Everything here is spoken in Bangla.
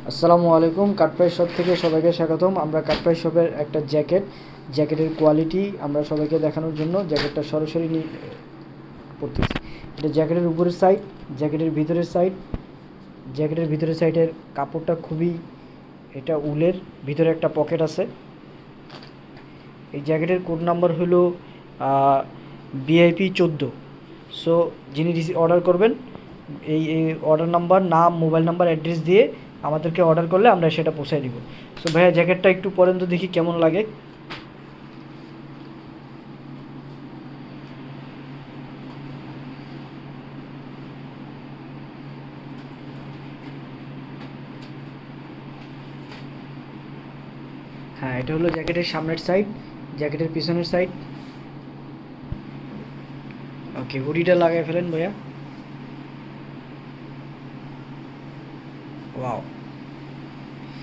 আসসালামু আলাইকুম, কাঠপ্রাইস শপ থেকে সবাইকে স্বাগতম। আমরা কাঠপ্রাইস শপের একটা জ্যাকেটের কোয়ালিটি আমরা সবাইকে দেখানোর জন্য জ্যাকেটটা সরাসরি পড়তেছি। এটা জ্যাকেটের উপরের সাইড, জ্যাকেটের ভিতরের সাইডের কাপড়টা খুবই, এটা উলের, ভিতরে একটা পকেট আছে। এই জ্যাকেটের কোড নাম্বার হলো BIP14। সো যিনি অর্ডার করবেন এই অর্ডার নাম্বার, নাম, মোবাইল নাম্বার, অ্যাড্রেস দিয়ে আমাদেরকে অর্ডার করলে আমরা সেটা পৌঁছায় দিব। সো ভাইয়া জ্যাকেটটা একটু পরেন তো দেখি কেমন লাগে। হ্যাঁ, এটা হলো জ্যাকেটের সামনের সাইড, জ্যাকেটের পিছনের সাইড। ওকে, হুডিটা লাগাই ফেলেন ভাইয়া।